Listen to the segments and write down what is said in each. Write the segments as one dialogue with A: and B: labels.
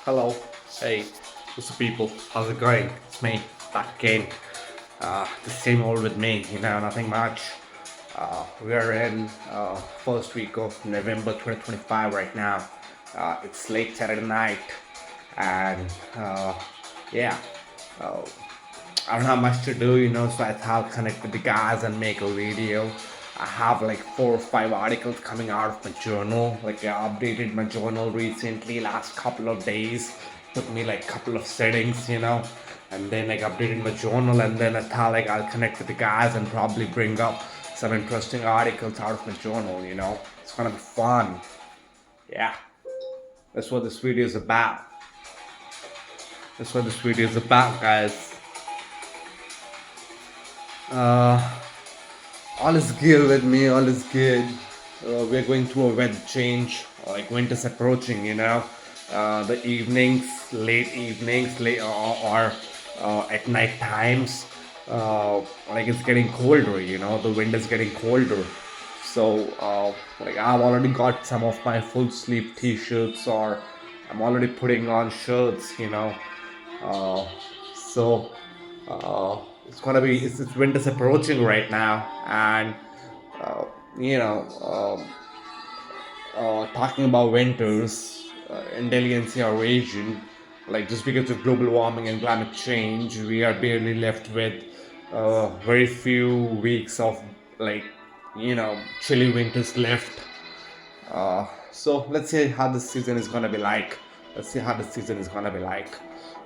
A: Hello, hey, what's up, people? How's it going? It's me, back again. The same old with me, nothing much. We are in first week of November 2025 right now. It's late Saturday night, and yeah, uh, I don't have much to do, so I thought I'll connect with the guys and make a video. I have like 4 or 5 articles coming out of my journal. Like I updated my journal recently, last couple of days. Took me like couple of settings, and then like updated my journal, and then I thought like I'll connect with the guys and probably bring up some interesting articles out of my journal. It's gonna be fun. Yeah, that's what this video is about. That's what this video is about, guys. Uh, all is good with me, all is good. We're going through a weather change, like winter's approaching, the evenings, late or at night times, like it's getting colder, the wind is getting colder. So, like I've already got some of my full sleeve t-shirts, or I'm already putting on shirts, uh, so it's gonna be it's winter's approaching right now, and uh, you know, talking about winters in Delhi NCR region, like just because of global warming and climate change, we are barely left with very few weeks of like chilly winters left. So let's see how this season is gonna be like. Let's see how this season is gonna be like.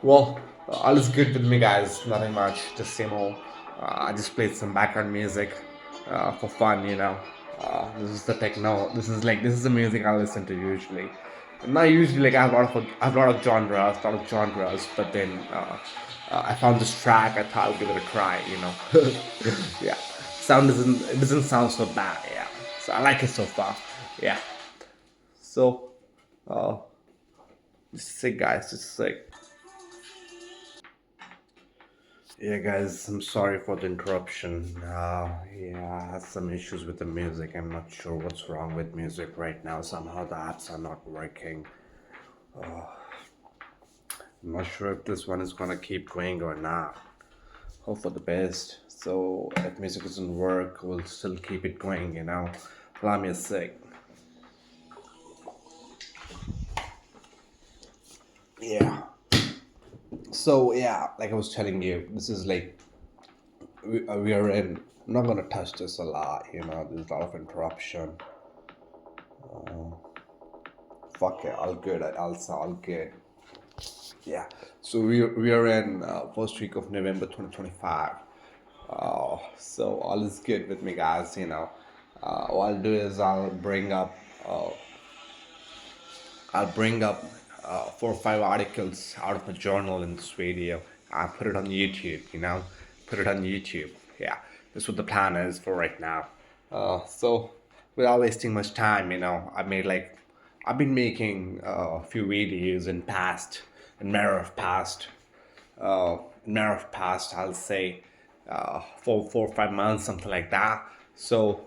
A: Well, all is good with me, guys. Nothing much, just same old. I just played some background music for fun, This is the techno. This is the music I listen to usually. Not usually, like I have a lot of genres, but then I found this track. I thought I'll give it a try, Yeah, it doesn't sound so bad, yeah. So I like it so far, yeah. So, uh, just sick, guys. Just sick. Yeah, guys. I'm sorry for the interruption. Yeah, I had some issues with the music. I'm not sure what's wrong with music right now. Somehow the apps are not working. I'm not sure if this one is gonna keep going or not. Hope for the best. So if music doesn't work, we'll still keep it going. Allow me a sec. Yeah. So yeah, like I was telling you, this is like we are in. I'm not gonna touch this a lot. There's a lot of interruption. Fuck it, all good. Also all good. Yeah. So we are in first week of November 2025. So all is good with me, guys. What I'll do is I'll bring up 4 or 5 articles out of my journal in this video. I put it on YouTube, put it on YouTube. Yeah, that's what the plan is for right now. So without wasting much time, I've been making a few videos in matter of past, I'll say 4 or 5 months, something like that. So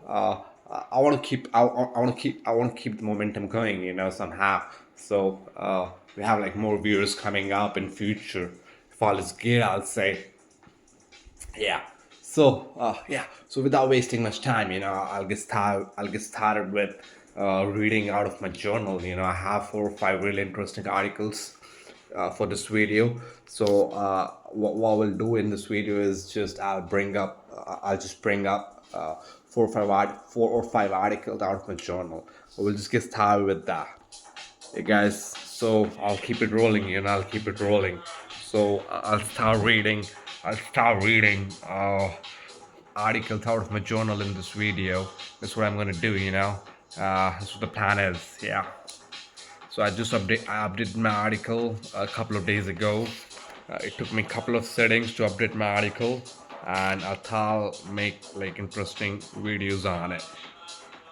A: I want to keep the momentum going, somehow. So we have like more viewers coming up in future. If all is good, I'll say, yeah. So yeah. So without wasting much time, I'll get started with reading out of my journal. I have 4 or 5 really interesting articles for this video. So what we'll do in this video is just I'll just bring up 4 or 5 articles out of my journal. We'll just get started with that. Hey guys, so I'll keep it rolling, I'll keep it rolling. So I'll start reading articles out of my journal in this video. That's what I'm gonna do, That's what the plan is, yeah. So I updated my article a couple of days ago. It took me a couple of settings to update my article, and I'll make like interesting videos on it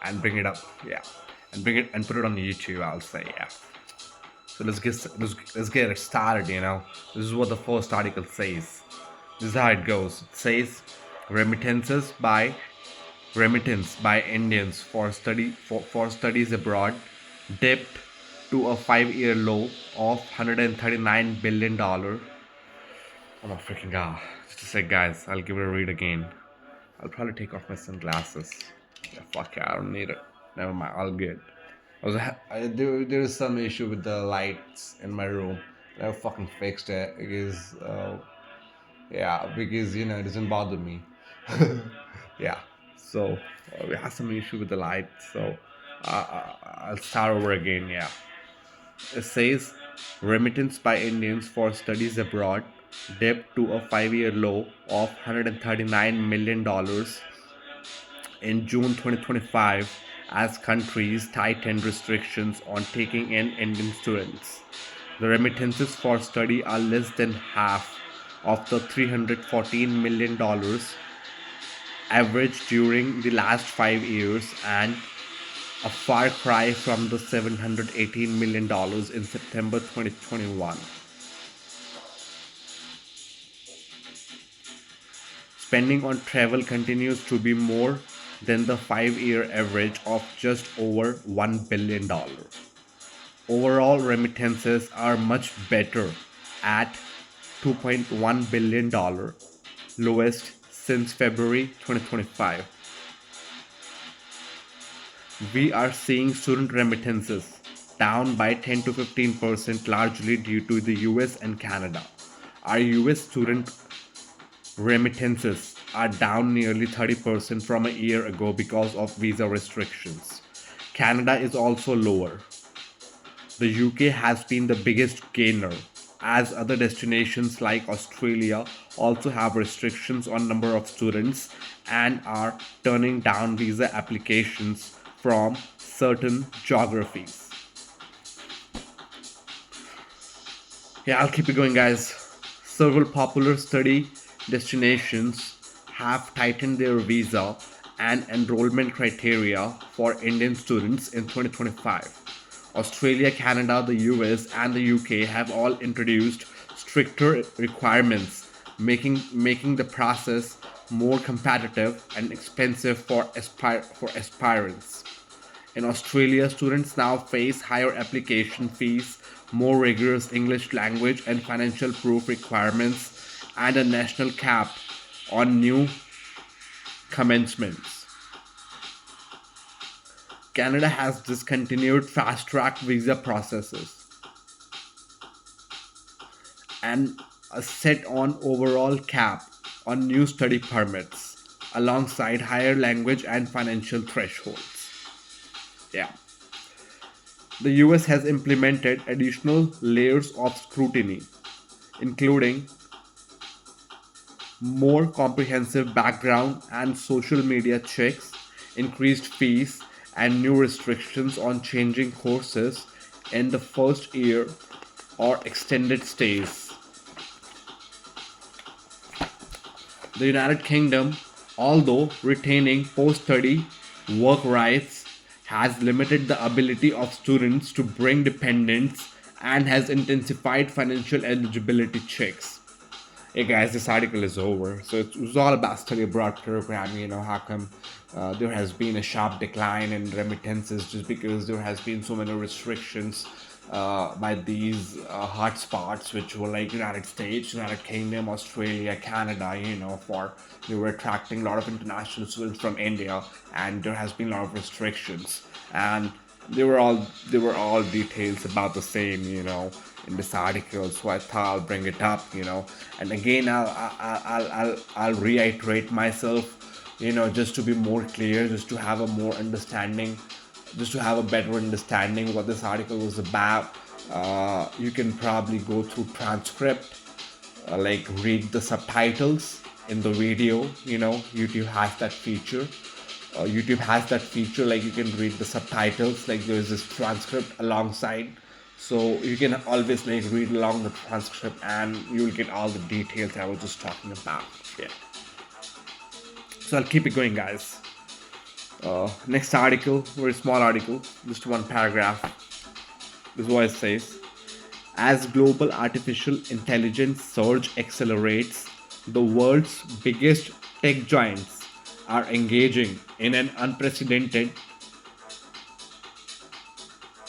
A: and bring it up, yeah, and bring it and put it on YouTube, I'll say, yeah. So let's get it started. This is what the first article says. This is how it goes. It says remittance by Indians for studies abroad dipped to a 5-year low of $139 billion. Oh my freaking god. Just a sec, guys. I'll give it a read again. I'll probably take off my sunglasses. Yeah, fuck yeah, I don't need it. Never mind, I'll get. There is some issue with the lights in my room. I fucking fixed it because, yeah, because it doesn't bother me. Yeah, so we have some issue with the light, so I'll start over again. Yeah, it says remittance by Indians for studies abroad dipped to a 5-year low of $139 million in June 2025 as countries tightened restrictions on taking in Indian students. The remittances for study are less than half of the $314 million averaged during the last 5 years and a far cry from the $718 million in September 2021. Spending on travel continues to be more than the 5-year average of just over $1 billion. Overall remittances are much better at $2.1 billion, lowest since February 2025. We are seeing student remittances down by 10 to 15%, largely due to the US and Canada. Our US student remittances are down nearly 30% from a year ago because of visa restrictions. Canada is also lower. The UK has been the biggest gainer, as other destinations like Australia also have restrictions on number of students and are turning down visa applications from certain geographies. Yeah, I'll keep it going, guys. Several popular study destinations have tightened their visa and enrollment criteria for Indian students in 2025. Australia, Canada, the US, and the UK have all introduced stricter requirements, making the process more competitive and expensive for aspirants. In Australia, students now face higher application fees, more rigorous English language and financial proof requirements, and a national cap on new commencements. Canada has discontinued fast track visa processes and a set on overall cap on new study permits, alongside higher language and financial thresholds. Yeah. The US has implemented additional layers of scrutiny, including more comprehensive background and social media checks, increased fees, and new restrictions on changing courses in the first year or extended stays. The United Kingdom, although retaining post study work rights, has limited the ability of students to bring dependents and has intensified financial eligibility checks. Hey guys, this article is over. So it was all about study abroad program. How come there has been a sharp decline in remittances just because there has been so many restrictions by these hotspots, which were like United States, United Kingdom, Australia, Canada. For they were attracting a lot of international students from India, and there has been a lot of restrictions, and they were all details about the same. In this article, so I thought I'll bring it up. And again, I'll reiterate myself. Just to be more clear, just to have a more understanding, just to have a better understanding what this article was about. You can probably go through transcript, like read the subtitles in the video. YouTube has that feature. Like you can read the subtitles, like there's this transcript alongside, so you can always like read along the transcript and you'll get all the details I was just talking about. Yeah, so I'll keep it going, guys. Next article, very small article, just one paragraph. This is what it says: as global artificial intelligence surge accelerates, the world's biggest tech giants are engaging in an unprecedented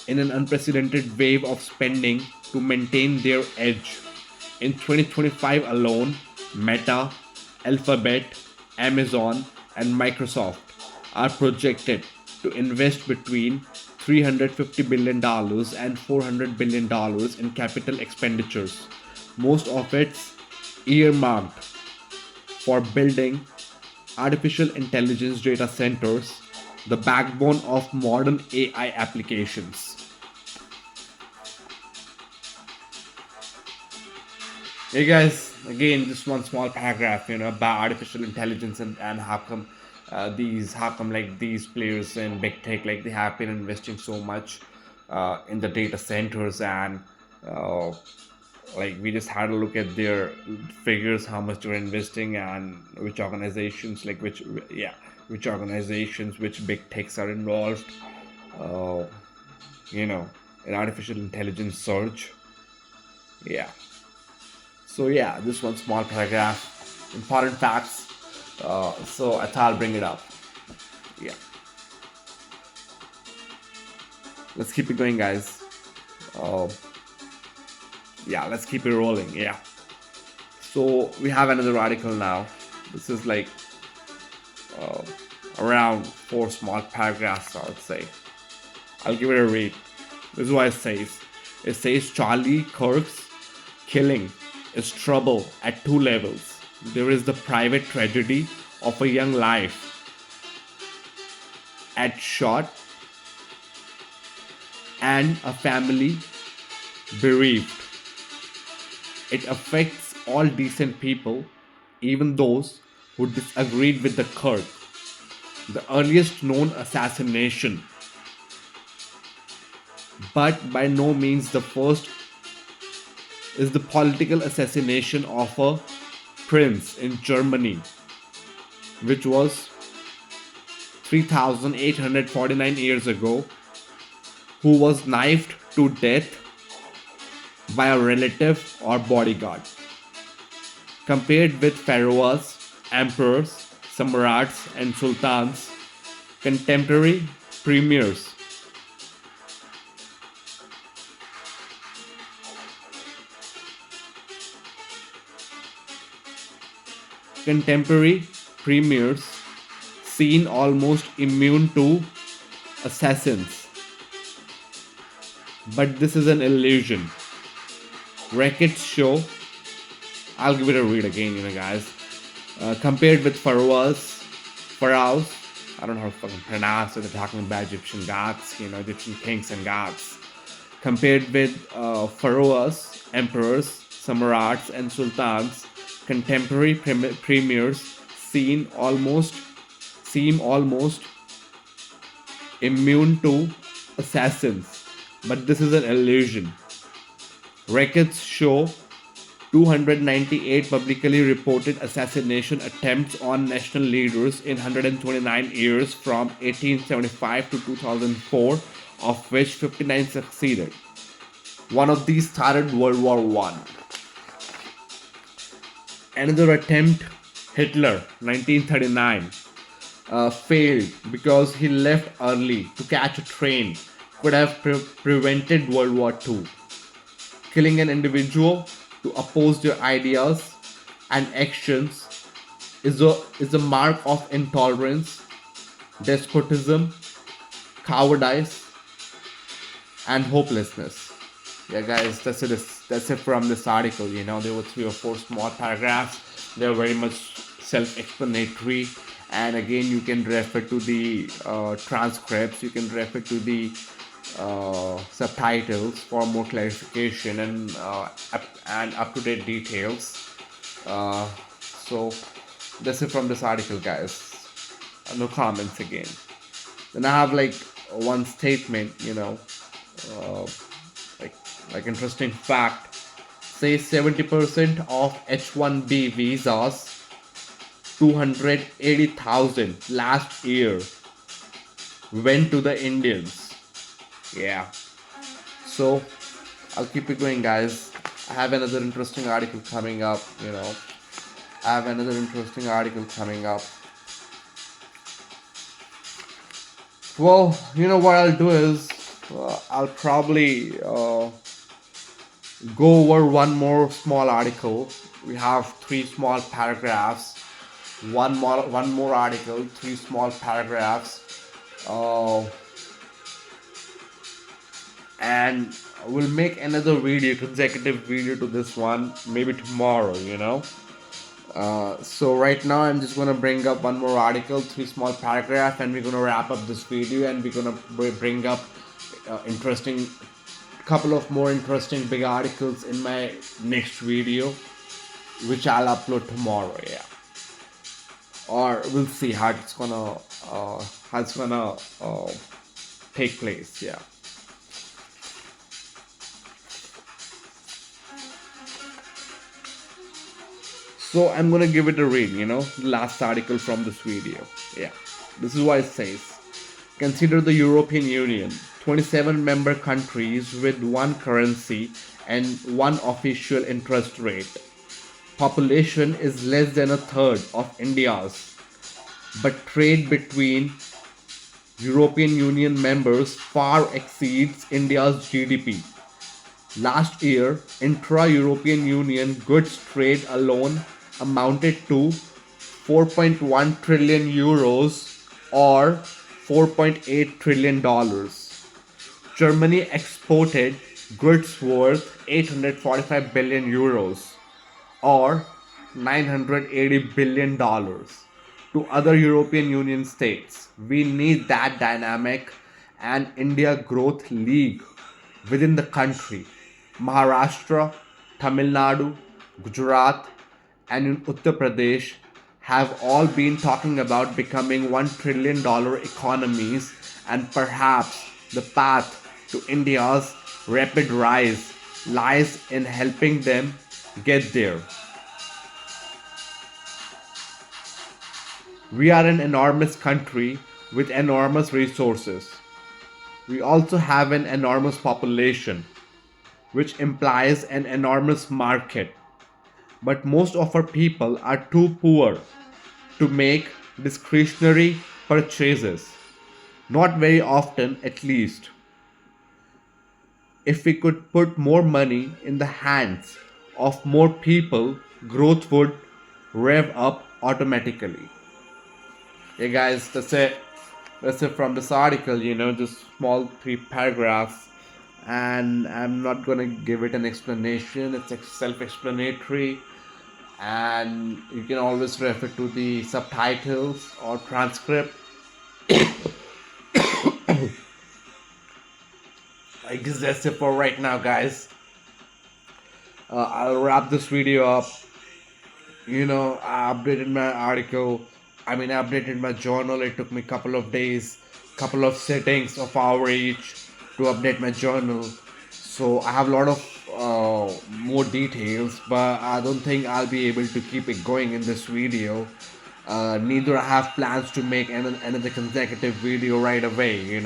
A: in an unprecedented wave of spending to maintain their edge. In 2025 alone, Meta, Alphabet, Amazon, and Microsoft are projected to invest between $350 billion and $400 billion in capital expenditures, most of it's earmarked for building artificial intelligence data centers, the backbone of modern AI applications. Hey guys, again, just one small paragraph, about artificial intelligence and how come like these players in big tech, like they have been investing so much in the data centers and uh, like we just had a look at their figures, how much they're investing and which organizations, which organizations, which big techs are involved, uh, you know, in artificial intelligence surge. Yeah. So yeah, this one small paragraph, important facts. So I thought I'll bring it up. Yeah, let's keep it going, guys. Uh, yeah, let's keep it rolling. Yeah. So we have another article now. This is like uh, around four small paragraphs, I would say. I'll give it a read. This is what it says. It says Charlie Kirk's killing is trouble at two levels. There is the private tragedy of a young life at shot and a family bereaved. It affects all decent people, even those who disagreed with the Kirk. The earliest known assassination, but by no means the first, is the political assassination of a prince in Germany, which was 3,849 years ago, who was knifed to death by a relative or bodyguard. Compared with pharaohs, emperors, samurais, and sultans, contemporary premiers, contemporary premiers seen almost immune to assassins. But this is an illusion. Records show, I'll give it a read again, guys. Compared with pharaohs, I don't know how to fucking pronounce it. They're talking about Egyptian gods, Egyptian kings and gods. Compared with pharaohs, emperors, samurais, and sultans, contemporary premiers seem almost immune to assassins. But this is an illusion. Records show 298 publicly reported assassination attempts on national leaders in 129 years from 1875 to 2004, of which 59 succeeded. One of these started World War I. Another attempt, Hitler, 1939, failed because he left early to catch a train, could have prevented World War II. Killing an individual to oppose their ideas and actions is a mark of intolerance, despotism, cowardice, and hopelessness. Yeah, guys, that's it from this article. There were three or four small paragraphs. They're very much self-explanatory, and again, you can refer to the transcripts. You can refer to the subtitles for more clarification and up-to-date details. So that's it from this article, guys. No comments again. Then I have like one statement, uh, like interesting fact. Says 70% of H-1B visas, 280,000 last year, went to the Indians. Yeah. So I'll keep it going, guys. I have another interesting article coming up. I have another interesting article coming up. Well, what I'll do is I'll probably go over one more small article. We have three small paragraphs. One more article, three small paragraphs, uh, and we'll make another video, consecutive video to this one, maybe tomorrow. So right now I'm just gonna bring up one more article, three small paragraph, and we're gonna wrap up this video, and we're gonna bring up interesting couple of more interesting big articles in my next video, which I'll upload tomorrow. Yeah, or we'll see how it's gonna take place. Yeah. So I'm gonna give it a read. The last article from this video. Yeah, this is what it says. Consider the European Union, 27 member countries with one currency and one official interest rate. Population is less than a third of India's, but trade between European Union members far exceeds India's GDP. Last year, intra-European Union goods trade alone amounted to 4.1 trillion euros or $4.8 trillion. Germany exported goods worth 845 billion euros or $980 billion to other European Union states. We need that dynamic and India growth league within the country. Maharashtra, Tamil Nadu, Gujarat, and in Uttar Pradesh have all been talking about becoming $1 trillion economies, and perhaps the path to India's rapid rise lies in helping them get there. We are an enormous country with enormous resources. We also have an enormous population, which implies an enormous market. But most of our people are too poor to make discretionary purchases. Not very often, at least. If we could put more money in the hands of more people, growth would rev up automatically. Hey guys, that's it. That's it from this article, just small three paragraphs. And I'm not gonna give it an explanation, it's self explanatory. And you can always refer to the subtitles or transcript. I guess that's it for right now, guys. I'll wrap this video up. I updated my article. I updated my journal. It took me a couple of days, couple of settings of hour each to update my journal. So I have a lot of more details, but I don't think I'll be able to keep it going in this video. Neither I have plans to make another consecutive video right away.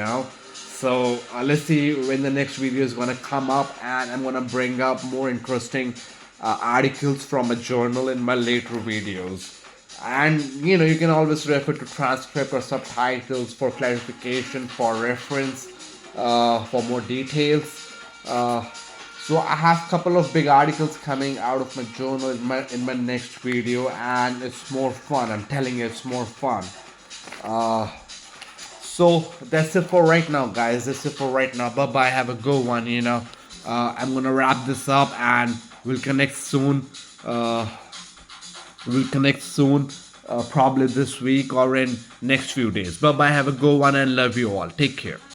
A: So let's see when the next video is gonna come up, and I'm gonna bring up more interesting articles from a journal in my later videos. And you can always refer to transcript or subtitles for clarification, for reference, for more details. So I have a couple of big articles coming out of my journal in my next video, and it's more fun. I'm telling you, it's more fun. So that's it for right now, guys. That's it for right now. Bye bye. Have a good one. I'm gonna wrap this up, and we'll connect soon. Probably this week or in next few days. Bye bye. Have a good one, and love you all. Take care.